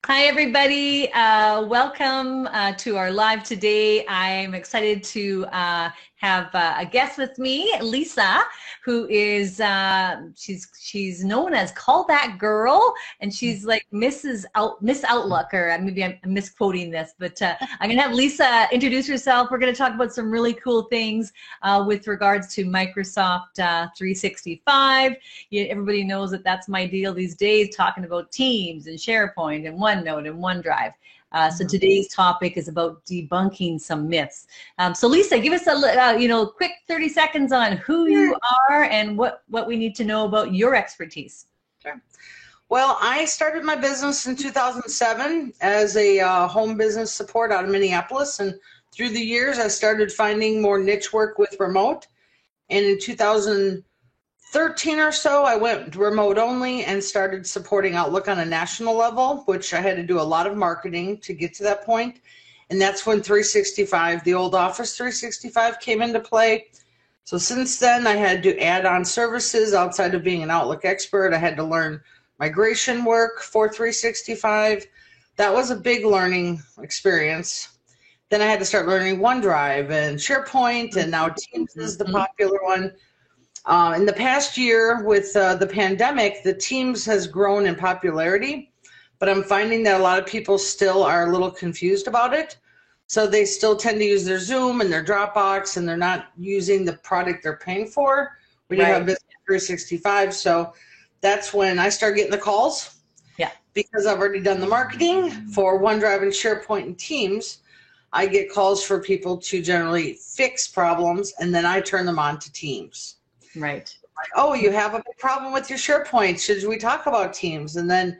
Hi, everybody. Welcome to our live today. I'm excited to have a guest with me, Lisa, who is she's known as Call That Girl, and she's like Miss Outlook, or maybe I'm misquoting this, but I'm gonna have Lisa introduce herself. We're gonna talk about some really cool things with regards to Microsoft 365. Everybody knows that that's my deal these days, talking about Teams and SharePoint and OneNote and OneDrive. So today's topic is about debunking some myths. So Lisa, give us a quick 30 seconds on who you are and what we need to know about your expertise. Sure. Well, I started my business in 2007 as a home business support out of Minneapolis, and through the years I started finding more niche work with remote. And in 2013 or so, I went remote only and started supporting Outlook on a national level, which I had to do a lot of marketing to get to that point. And that's when 365, the old Office 365, came into play. So since then, I had to add on services outside of being an Outlook expert. I had to learn migration work for 365. That was a big learning experience. Then I had to start learning OneDrive and SharePoint, and now Teams is the popular one. In the past year with the pandemic, the Teams has grown in popularity, but I'm finding that a lot of people still are a little confused about it. So they still tend to use their Zoom and their Dropbox, and they're not using the product they're paying for when you have Business 365. So that's when I start getting the calls. Yeah. Because I've already done the marketing for OneDrive and SharePoint and Teams, I get calls for people to generally fix problems, and then I turn them on to Teams. Right. Like, oh, you have a big problem with your SharePoint. Should we talk about Teams? And then,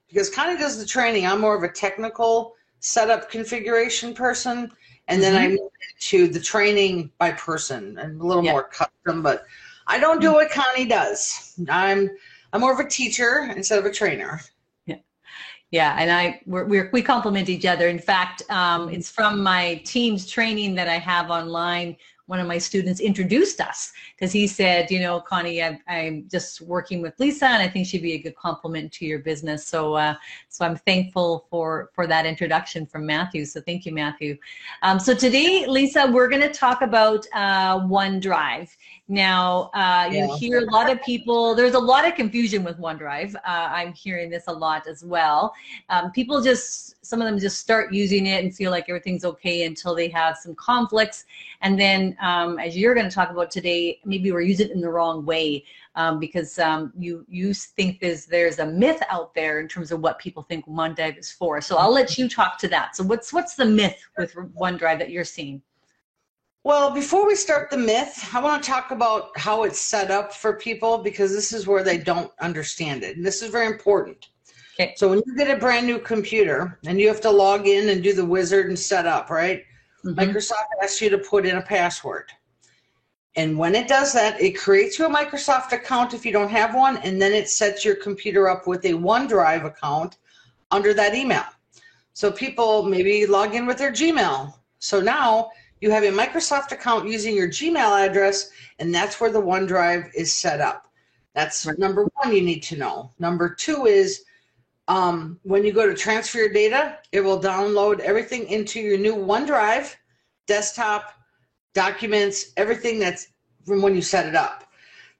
because kind of does the training, I'm more of a technical setup configuration person, and then I move into the training by person and a little more custom. But I don't do what Connie does. I'm more of a teacher instead of a trainer. Yeah, and we complement each other. In fact, it's from my Teams training that I have online. One of my students introduced us because he said, you know, Connie, I'm just working with Lisa, and I think she'd be a good complement to your business. So, so I'm thankful for that introduction from Matthew. So thank you, Matthew. So today, Lisa, we're going to talk about OneDrive. Now, you hear a lot of people, there's a lot of confusion with OneDrive. I'm hearing this a lot as well. People some of them just start using it and feel like everything's okay until they have some conflicts. And then, as you're going to talk about today, maybe we're using it in the wrong way because you think there's a myth out there in terms of what people think OneDrive is for. So I'll let you talk to that. So what's the myth with OneDrive that you're seeing? Well, before we start the myth, I want to talk about how it's set up for people, because this is where they don't understand it. And this is very important. Okay. So when you get a brand new computer and you have to log in and do the wizard and set up, right? Microsoft asks you to put in a password. And when it does that, it creates you a Microsoft account if you don't have one, and then it sets your computer up with a OneDrive account under that email. So people maybe log in with their Gmail. So now you have a Microsoft account using your Gmail address, and that's where the OneDrive is set up. That's number one you need to know. Number two is when you go to transfer your data, it will download everything into your new OneDrive, desktop, documents, everything that's from when you set it up.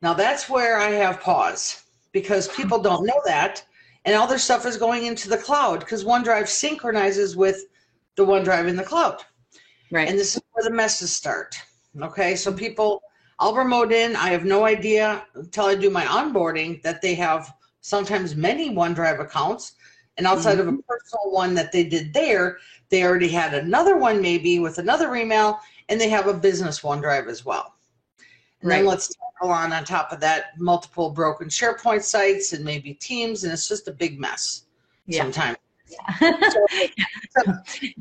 Now that's where I have pause, because people don't know that, and all their stuff is going into the cloud because OneDrive synchronizes with the OneDrive in the cloud. Right. And this is where the messes start. Okay, so people, I'll remote in. I have no idea until I do my onboarding that they have sometimes many OneDrive accounts, and outside of a personal one that they did there, they already had another one maybe with another email, and they have a business OneDrive as well. And then let's tackle on top of that multiple broken SharePoint sites and maybe Teams, and it's just a big mess sometimes.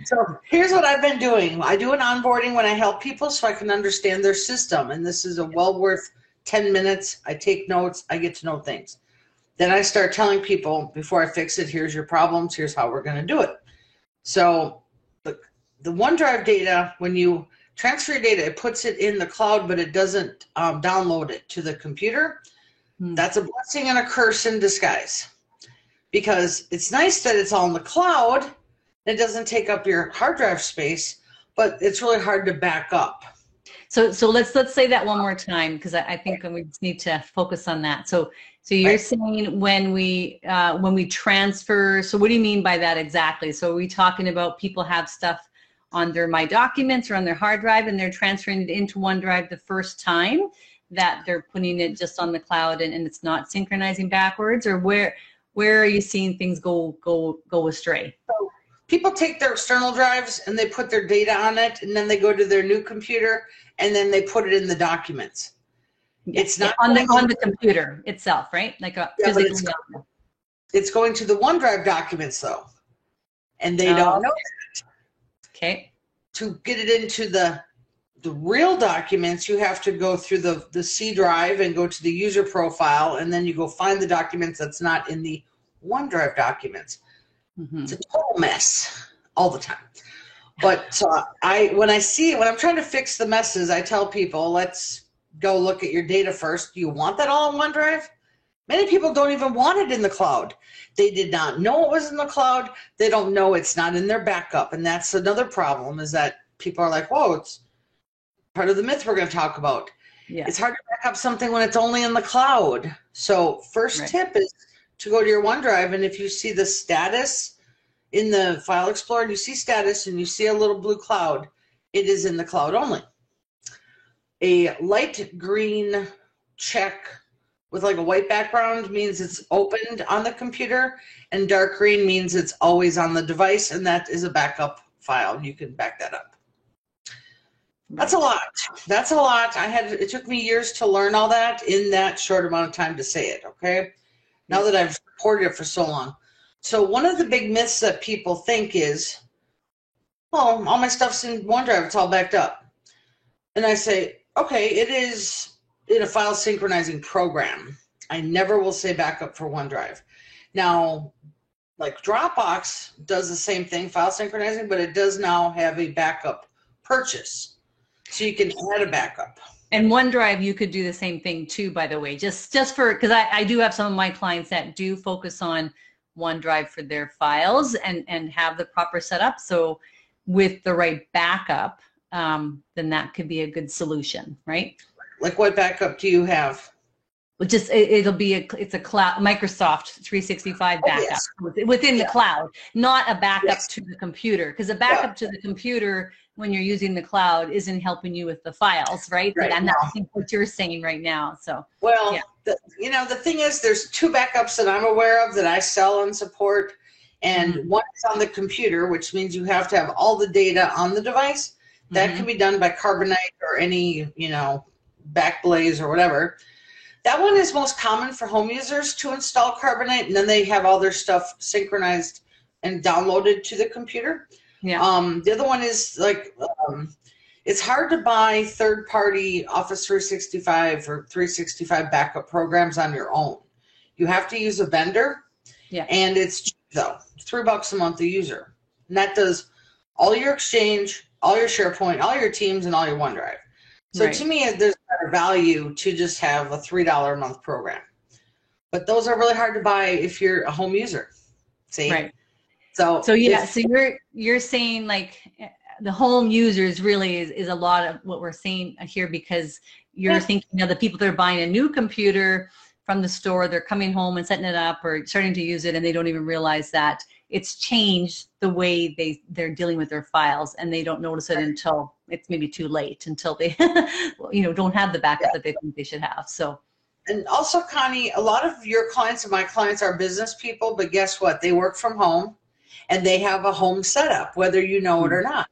So here's what I've been doing. I do an onboarding when I help people so I can understand their system, and this is a well worth 10 minutes. I take notes. I get to know things. Then I start telling people, before I fix it, here's your problems, here's how we're going to do it. So the OneDrive data, when you transfer your data, it puts it in the cloud, but it doesn't download it to the computer. That's a blessing and a curse in disguise. because it's nice that it's all in the cloud. It doesn't take up your hard drive space, but it's really hard to back up. So let's say that one more time, because I think we just need to focus on that. So you're saying when we transfer, so what do you mean by that exactly? So are we talking about people have stuff on their My Documents or on their hard drive and they're transferring it into OneDrive the first time, that they're putting it just on the cloud and it's not synchronizing backwards? Or where are you seeing things go astray? So people take their external drives and they put their data on it, and then they go to their new computer and then they put it in the documents. It's not on the computer itself, right? Like it's going to the OneDrive documents though, and they don't know that. Okay. To get it into the real documents, you have to go through the C drive and go to the user profile, and then you go find the documents that's not in the OneDrive documents. Mm-hmm. It's a total mess all the time. But when I'm trying to fix the messes, I tell people, let's go look at your data first. Do you want that all in OneDrive? Many people don't even want it in the cloud. They did not know it was in the cloud. They don't know it's not in their backup. And that's another problem, is that people are like, whoa, it's part of the myth we're going to talk about. Yeah. It's hard to back up something when it's only in the cloud. So first tip is to go to your OneDrive, and if you see the status in the File Explorer, and you see status and you see a little blue cloud, it is in the cloud only. A light green check with like a white background means it's opened on the computer, and dark green means it's always on the device, and that is a backup file. You can back that up. That's a lot. That's a lot. It took me years to learn all that in that short amount of time to say it, okay? Now that I've supported it for so long. So one of the big myths that people think is, well, all my stuff's in OneDrive, it's all backed up. And I say, okay, it is in a file synchronizing program. I never will say backup for OneDrive. Now, like Dropbox does the same thing, file synchronizing, but it does now have a backup purchase. So you can add a backup. And OneDrive, you could do the same thing too, by the way, just for, because I do have some of my clients that do focus on OneDrive for their files and have the proper setup. So with the right backup, then that could be a good solution, right? Like what backup do you have? Well, just it's a cloud Microsoft 365 backup within the cloud, not a backup to the computer, because a backup to the computer when you're using the cloud isn't helping you with the files, right? And that's what you're saying right now. So the thing is, there's two backups that I'm aware of that I sell and support, and one is on the computer, which means you have to have all the data on the device. That can be done by Carbonite or any Backblaze or whatever. That one is most common for home users to install Carbonite, and then they have all their stuff synchronized and downloaded to the computer. Yeah. The other one is it's hard to buy third-party Office 365 or 365 backup programs on your own. You have to use a vendor, and it's cheap though. It's $3 a month a user, and that does all your Exchange, all your SharePoint, all your Teams, and all your OneDrive. So to me, there's better value to just have a $3 a month program. But those are really hard to buy if you're a home user. See? Right. So you're saying like the home users really is a lot of what we're saying here, because you're thinking of the people that are buying a new computer from the store, they're coming home and setting it up or starting to use it, and they don't even realize that it's changed the way they're dealing with their files, and they don't notice it until it's maybe too late, until they don't have the backup that they think they should have. So, and also, Connie, a lot of your clients and my clients are business people, but guess what? They work from home and they have a home setup, whether you know it or not.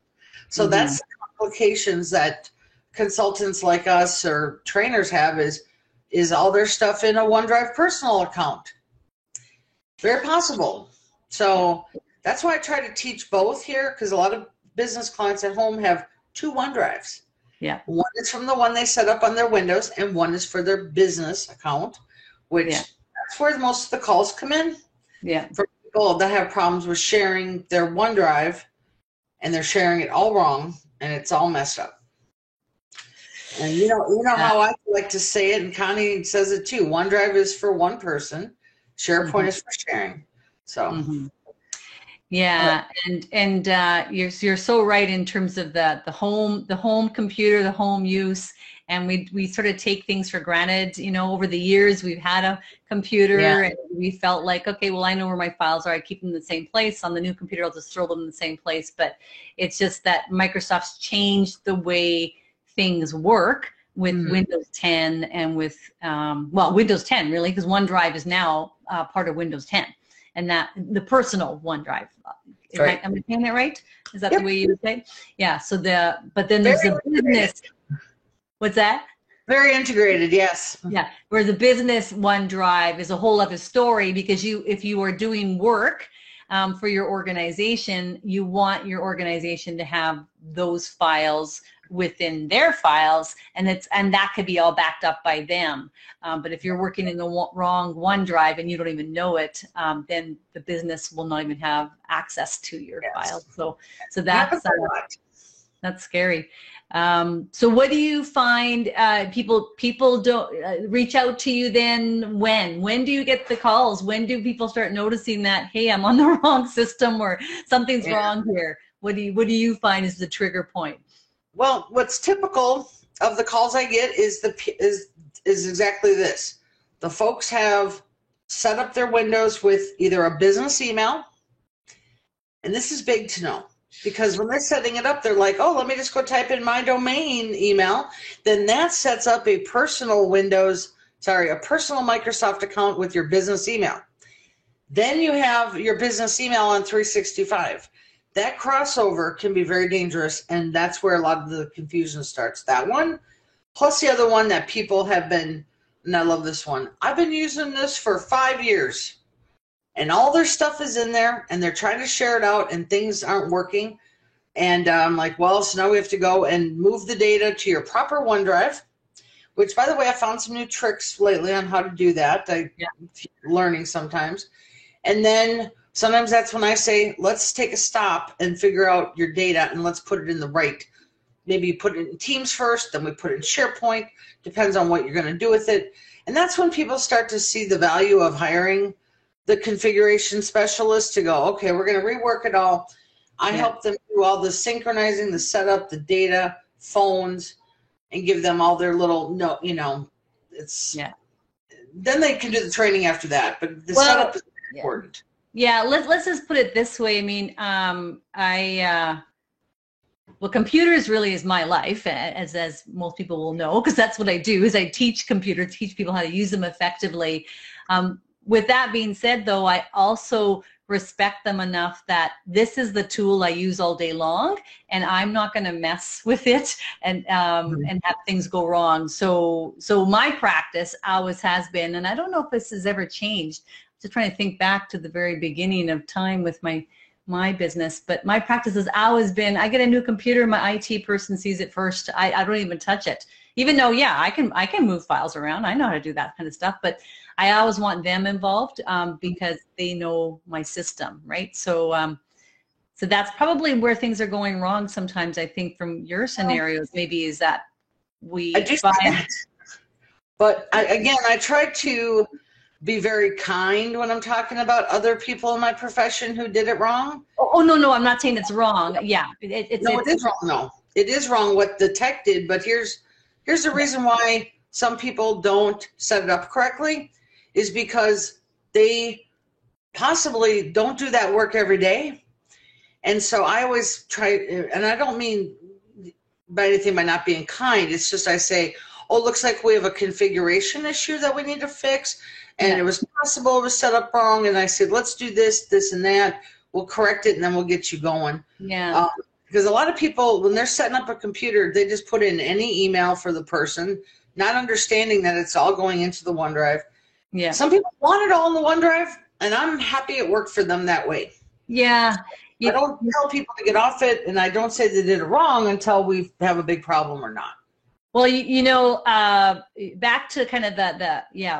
So that's the complications that consultants like us or trainers have, is all their stuff in a OneDrive personal account. Very possible. So that's why I try to teach both here, because a lot of business clients at home have two OneDrives. Yeah. One is from the one they set up on their Windows, and one is for their business account, which that's where most of the calls come in. Yeah. For people that have problems with sharing their OneDrive, and they're sharing it all wrong, and it's all messed up. And you know how I like to say it, and Connie says it too. OneDrive is for one person. SharePoint is for sharing. So. Mm-hmm. Yeah, and you're so right in terms of the home computer, the home use, and we sort of take things for granted. You know, over the years we've had a computer, and we felt like, okay, well, I know where my files are. I keep them in the same place. On the new computer, I'll just throw them in the same place. But it's just that Microsoft's changed the way things work with Windows 10 and with well, Windows 10 really, because OneDrive is now part of Windows 10. And that the personal OneDrive. Right. Am I saying that right? Is that Yep. the way you would say? Yeah. So but then there's the business. What's that? Very integrated, yes. Yeah. Where the business OneDrive is a whole other story, because if you are doing work for your organization, you want your organization to have those files within their files, and that could be all backed up by them. But if you're working in the wrong OneDrive and you don't even know it, then the business will not even have access to your files. So that's scary. So what do you find people don't reach out to you then? When do you get the calls? When do people start noticing that, hey, I'm on the wrong system or something's wrong here? What do you find is the trigger point? Well, what's typical of the calls I get is exactly this. The folks have set up their Windows with either a business email, and this is big to know, because when they're setting it up, they're like, oh, let me just go type in my domain email. Then that sets up a personal Microsoft account with your business email. Then you have your business email on 365. That crossover can be very dangerous, and that's where a lot of the confusion starts. That one, plus the other one that people have been, and I love this one, I've been using this for 5 years, and all their stuff is in there, and they're trying to share it out, and things aren't working. And I'm like, well, so now we have to go and move the data to your proper OneDrive, which, by the way, I found some new tricks lately on how to do that. I'm learning sometimes. And then sometimes that's when I say, let's take a stop and figure out your data, and let's put it in the right. Maybe you put it in Teams first, then we put it in SharePoint. Depends on what you're going to do with it. And that's when people start to see the value of hiring the configuration specialist to go, okay, we're going to rework it all. I help them do all the synchronizing, the setup, the data, phones, and give them all their little then they can do the training after that. But the setup is important. Yeah, let's just put it this way. I mean, computers really is my life, as most people will know, because that's what I do. Is I teach people how to use them effectively. With that being said, though, I also respect them enough that this is the tool I use all day long, and I'm not going to mess with it and have things go wrong. So my practice always has been, and I don't know if this has ever changed. Just trying to think back to the very beginning of time with my business, but my practice has always been, I get a new computer, my IT person sees it first. I don't even touch it, even though I can move files around. I know how to do that kind of stuff, but I always want them involved because they know my system, right? So so that's probably where things are going wrong sometimes. I think from your scenarios, maybe is that I try to be very kind when I'm talking about other people in my profession who did it wrong. Oh no, I'm not saying it's wrong. Yeah, it is wrong. No, it is wrong what the tech did. But here's the reason why some people don't set it up correctly, is because they possibly don't do that work every day. And so I always try, and I don't mean by anything by not being kind. It's just I say, oh, it looks like we have a configuration issue that we need to fix. And it was possible it was set up wrong. And I said, let's do this, this, and that. We'll correct it, and then we'll get you going. Yeah. Because a lot of people, when they're setting up a computer, they just put in any email for the person, not understanding that it's all going into the OneDrive. Yeah. Some people want it all in the OneDrive, and I'm happy it worked for them that way. Yeah. I don't tell people to get off it, and I don't say they did it wrong until we have a big problem or not. Well, back to kind of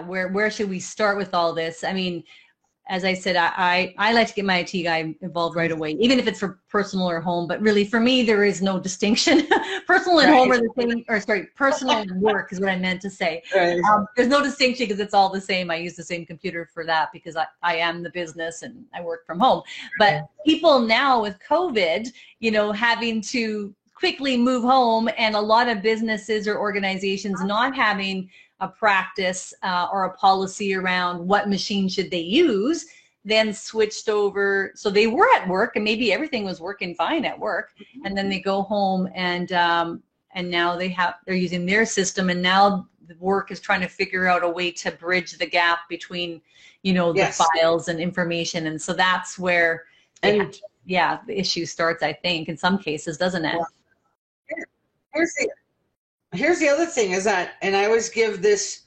where should we start with all this? I mean, as I said, I like to get my IT guy involved right away, even if it's for personal or home. But really, for me, there is no distinction. Personal and home are the same, or sorry, personal and work is what I meant to say. Right. There's no distinction because it's all the same. I use the same computer for that because I am the business and I work from home. But people now with COVID, you know, having to quickly move home, and a lot of businesses or organizations not having a practice or a policy around what machine should they use, then switched over. So they were at work and maybe everything was working fine at work, and then they go home and now they're using their system, and now the work is trying to figure out a way to bridge the gap between, you know, the files and information. And so that's where the issue starts, I think, in some cases, doesn't it? Well, here's the other thing is that, and I always give this,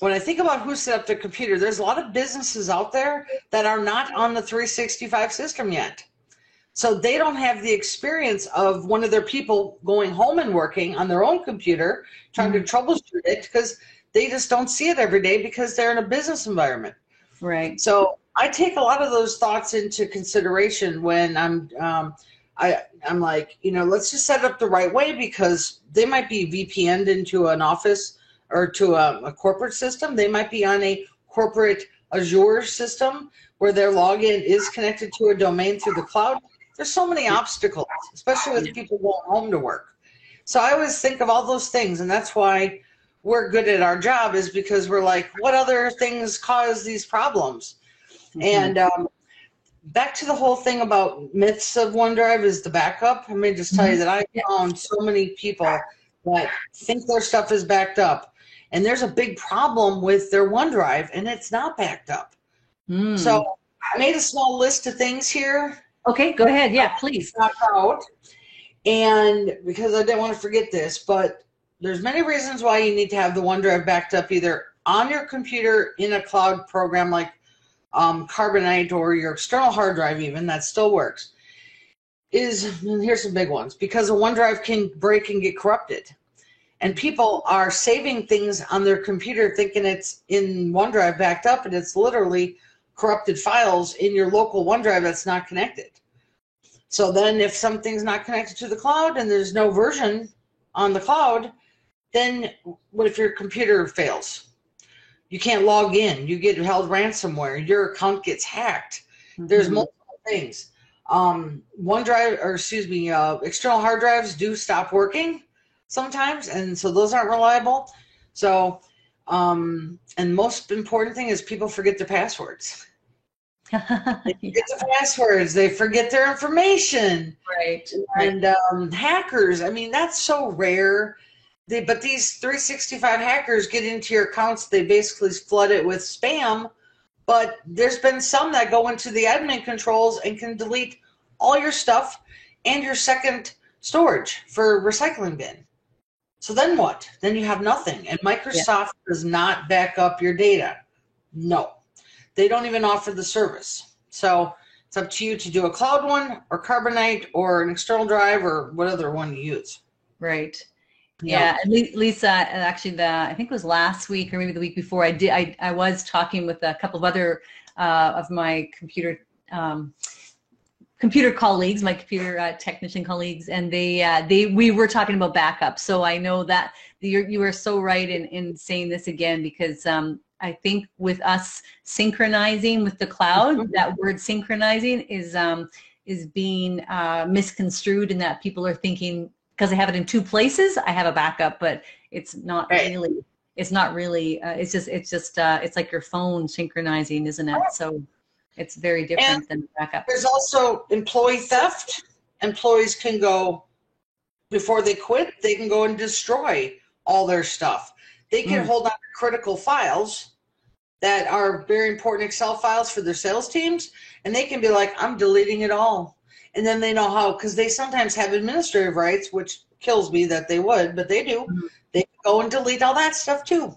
when I think about who set up the computer, there's a lot of businesses out there that are not on the 365 system yet. So they don't have the experience of one of their people going home and working on their own computer, trying to troubleshoot it, because they just don't see it every day because they're in a business environment. Right. So I take a lot of those thoughts into consideration when I'm like, you know, let's just set it up the right way, because they might be VPN'd into an office or to a corporate system. They might be on a corporate Azure system where their login is connected to a domain through the cloud. There's so many obstacles, especially with people going home to work. So I always think of all those things, and that's why we're good at our job, is because we're like, what other things cause these problems? And back to the whole thing about myths of OneDrive is the backup. Let me just tell you that I found so many people that think their stuff is backed up, and there's a big problem with their OneDrive, and it's not backed up. So I made a small list of things here. Okay, go ahead. Yeah, please. Out, and because I didn't want to forget this, but there's many reasons why you need to have the OneDrive backed up, either on your computer in a cloud program like Carbonite, or your external hard drive even, that still works. And here's some big ones, because a OneDrive can break and get corrupted. And people are saving things on their computer thinking it's in OneDrive backed up, and it's literally corrupted files in your local OneDrive that's not connected. So then if something's not connected to the cloud and there's no version on the cloud, then what if your computer fails? You can't log in. You get held ransomware. Your account gets hacked. There's multiple things. OneDrive, or excuse me, external hard drives do stop working sometimes, and so those aren't reliable. So, and most important thing is people forget their passwords. They forget the passwords. They forget their information. Right. And hackers, I mean, that's so rare. But these 365 hackers get into your accounts. They basically flood it with spam. But there's been some that go into the admin controls and can delete all your stuff and your second storage for recycling bin. So then what? Then you have nothing. And Microsoft does not back up your data. No. They don't even offer the service. So it's up to you to do a cloud one, or Carbonite, or an external drive, or what other one you use. Right. Yeah, and Lisa, actually, I think it was last week or maybe the week before, I was talking with a couple of other of my computer colleagues, my computer technician colleagues, and we were talking about backup. So I know that you are so right in saying this again, because I think with us synchronizing with the cloud, that word synchronizing is being misconstrued, in that people are thinking, because I have it in two places, I have a backup, but it's not really. It's not really. It's like your phone synchronizing, isn't it? So it's very different than backup. There's also employee theft. Employees can go, before they quit, they can go and destroy all their stuff. They can hold on to critical files that are very important Excel files for their sales teams, and they can be like, I'm deleting it all. And then they know how, because they sometimes have administrative rights, which kills me that they would, but they do. They can go and delete all that stuff too.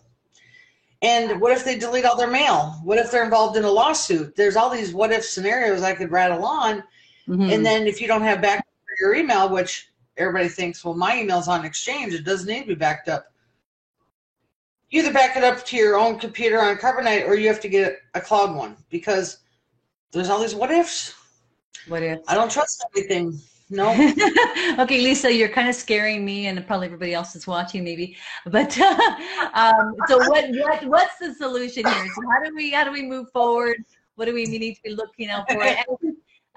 And what if they delete all their mail? What if they're involved in a lawsuit? There's all these what if scenarios I could rattle on. And then if you don't have backup for your email, which everybody thinks, well, my email's on Exchange, it doesn't need to be backed up. you either back it up to your own computer on Carbonite or you have to get a cloud one because there's all these what ifs. What if? I don't trust anything. No. Okay, Lisa, you're kind of scaring me and probably everybody else is watching maybe. But so what's the solution here? So how do we move forward? What do we need to be looking out for? And,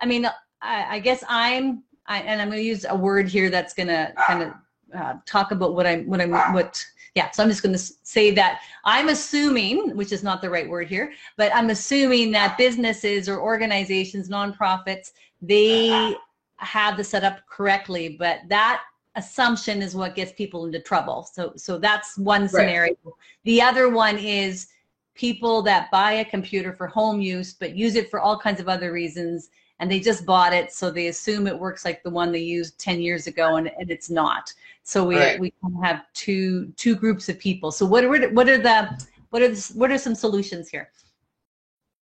I mean, I guess and I'm going to use a word here that's going to kind of talk about so I'm just going to say that I'm assuming, which is not the right word here, but I'm assuming that businesses or organizations, nonprofits, they have the setup correctly, but that assumption is what gets people into trouble. So that's one scenario. Right. The other one is people that buy a computer for home use, but use it for all kinds of other reasons, and they just bought it, so they assume it works like the one they used 10 years ago, and it's not. So we have two groups of people. So what are some solutions here?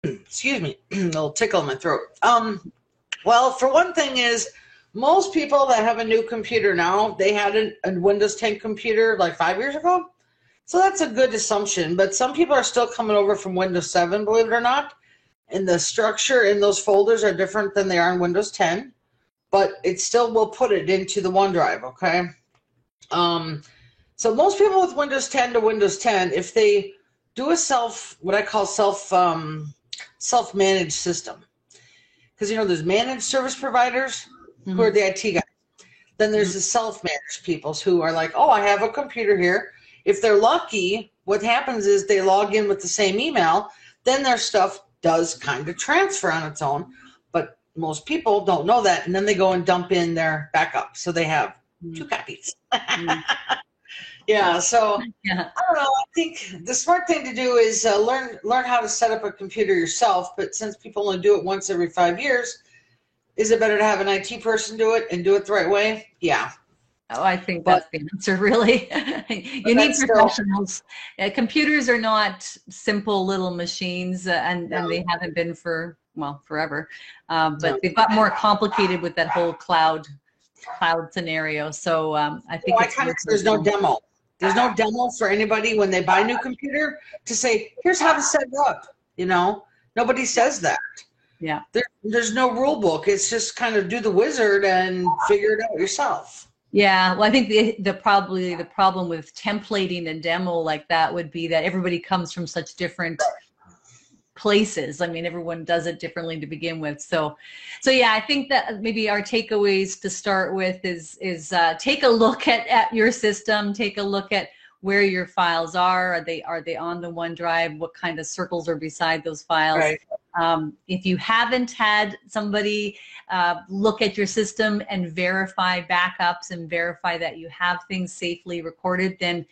Excuse me, a little tickle in my throat. Well, for one thing is most people that have a new computer now, they had a Windows 10 computer like 5 years ago. So that's a good assumption. But some people are still coming over from Windows 7, believe it or not. And the structure in those folders are different than they are in Windows 10. But it still will put it into the OneDrive, okay? So most people with Windows 10 to Windows 10, if they do a what I call self-managed system. Because, there's managed service providers who are the IT guys. Then there's the self-managed people who are like, oh, I have a computer here. If they're lucky, what happens is they log in with the same email. Then their stuff does kind of transfer on its own. But most people don't know that. And then they go and dump in their backup. So they have 2 copies. Yeah, so I don't know. I think the smart thing to do is learn how to set up a computer yourself. But since people only do it once every 5 years, is it better to have an IT person do it and do it the right way? Yeah. Oh, I think that's the answer, really. You need professionals. Computers are not simple little machines, and they haven't been for, forever. But they've got more complicated with that whole cloud scenario. So I think there's no demo. There's no demo for anybody when they buy a new computer to say, here's how to set it up. Nobody says that. Yeah. There's no rule book. It's just kind of do the wizard and figure it out yourself. Yeah, well, I think the problem with templating and demo like that would be that everybody comes from such different places. I mean, everyone does it differently to begin with. So yeah, I think that maybe our takeaways to start with is take a look at your system, take a look at where your files are. Are they on the OneDrive? What kind of circles are beside those files? Right. If you haven't had somebody look at your system and verify backups and verify that you have things safely recorded, then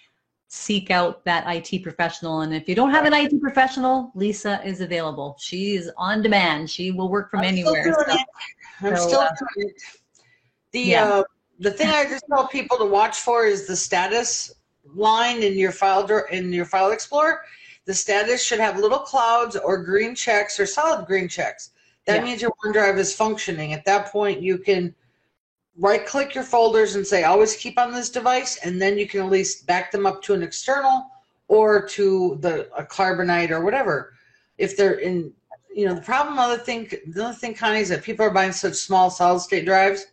seek out that IT professional. And if you don't have an IT professional, Lisa is available. She is on demand. She will work from anywhere. I'm still doing it. The thing I just tell people to watch for is the status line in your file explorer. The status should have little clouds or green checks or solid green checks. That means your OneDrive is functioning. At that point, you can right-click your folders and say, always keep on this device, and then you can at least back them up to an external or to a Carbonite or whatever. If they're in, the problem, the other thing, Connie, is that people are buying such small solid-state drives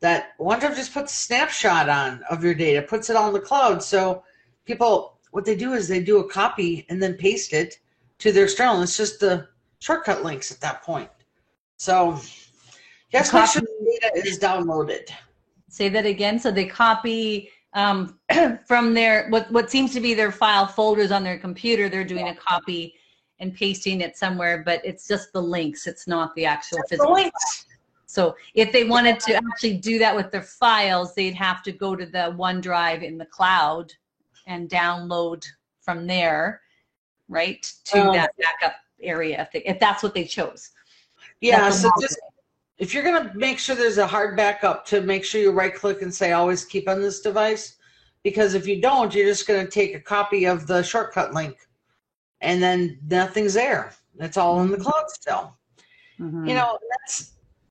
that OneDrive just puts a snapshot on of your data, puts it on the cloud. So people, what they do is they do a copy and then paste it to their external. It's just the shortcut links at that point. So yes, make sure the data is downloaded. Say that again. So they copy from their what seems to be their file folders on their computer. They're doing a copy and pasting it somewhere, but it's just the links. It's not the actual physical file. So if they wanted to actually do that with their files, they'd have to go to the OneDrive in the cloud and download from there, right, to that backup area if that's what they chose. Yeah, so just if you're going to make sure there's a hard backup, to make sure you right-click and say always keep on this device, because if you don't, you're just going to take a copy of the shortcut link, and then nothing's there. It's all in the cloud still. That's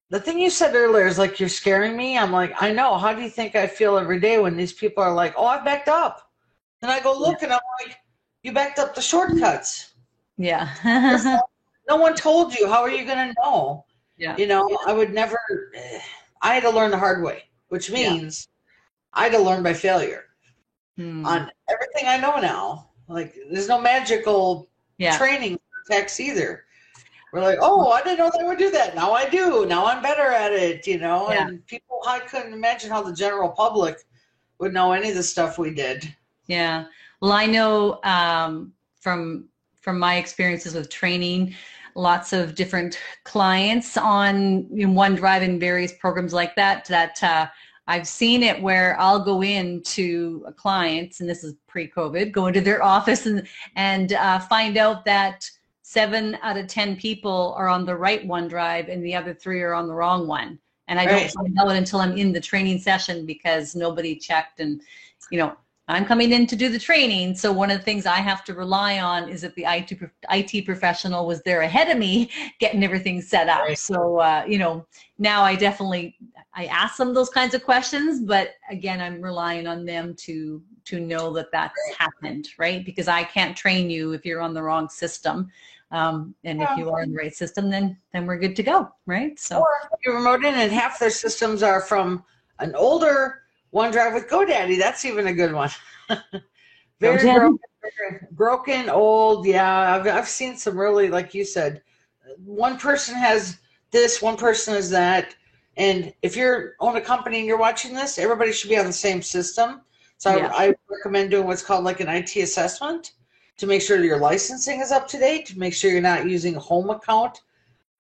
the thing you said earlier is like, you're scaring me. I'm like, I know. How do you think I feel every day when these people are like, oh, I backed up? And I go look and I'm like, You backed up the shortcuts. Yeah. No one told you. How are you going to know? Yeah. You know, I would never, I had to learn the hard way, which means I had to learn by failure on everything I know now. Like, there's no magical training text either. We're like, oh, I didn't know they would do that. Now I do. Now I'm better at it, you know. And people, I couldn't imagine how the general public would know any of the stuff we did. Yeah. Well, I know from my experiences with training lots of different clients on OneDrive and various programs like that, I've seen it where I'll go into a client, and this is pre-COVID, go into their office and find out that 7 out of 10 people are on the right OneDrive and the other 3 are on the wrong one. And I don't find out until I'm in the training session because nobody checked. And, you know, I'm coming in to do the training. So one of the things I have to rely on is that the IT professional was there ahead of me getting everything set up. Right. So, you know, now I ask them those kinds of questions, but again, I'm relying on them to know that that's happened, right? Because I can't train you if you're on the wrong system. And if you are in the right system, then we're good to go, right? So, or you remote in, and half their systems are from an older OneDrive with GoDaddy. That's even a good one. Very broken, old. Yeah, I've seen some really, like you said, one person has this, one person has that. And if you're own a company and you're watching this, everybody should be on the same system. So I recommend doing what's called like an IT assessment to make sure your licensing is up to date, to make sure you're not using home account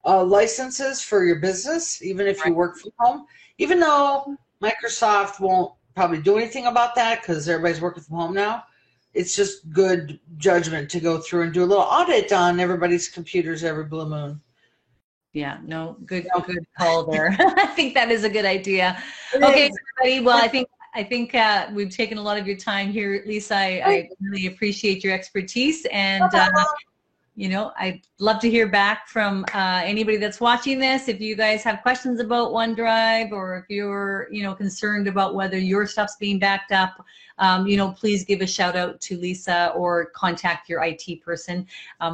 licenses for your business, even if you work from home. Even though Microsoft won't probably do anything about that because everybody's working from home now, it's just good judgment to go through and do a little audit on everybody's computers every blue moon. Yeah, no, good call there. I think that is a good idea. Okay, everybody. Well, I think we've taken a lot of your time here, Lisa. I really appreciate your expertise, and you know, I'd love to hear back from anybody that's watching this. If you guys have questions about OneDrive, or if you're, you know, concerned about whether your stuff's being backed up, you know, please give a shout out to Lisa or contact your IT person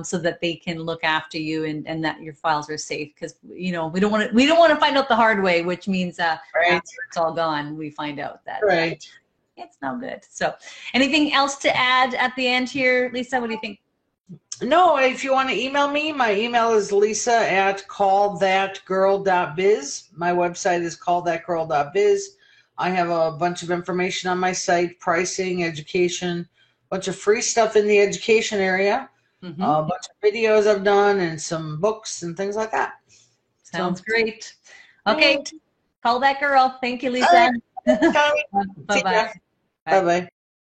so that they can look after you and that your files are safe. Because, you know, we don't want to find out the hard way, which means after it's all gone, we find out that it's no good. So, anything else to add at the end here, Lisa? What do you think? No, if you want to email me, my email is lisa@callthatgirl.biz. My website is callthatgirl.biz. I have a bunch of information on my site, pricing, education, a bunch of free stuff in the education area, a bunch of videos I've done, and some books and things like that. Sounds great. Okay, Call That Girl. Thank you, Lisa. Bye-bye. Bye-bye.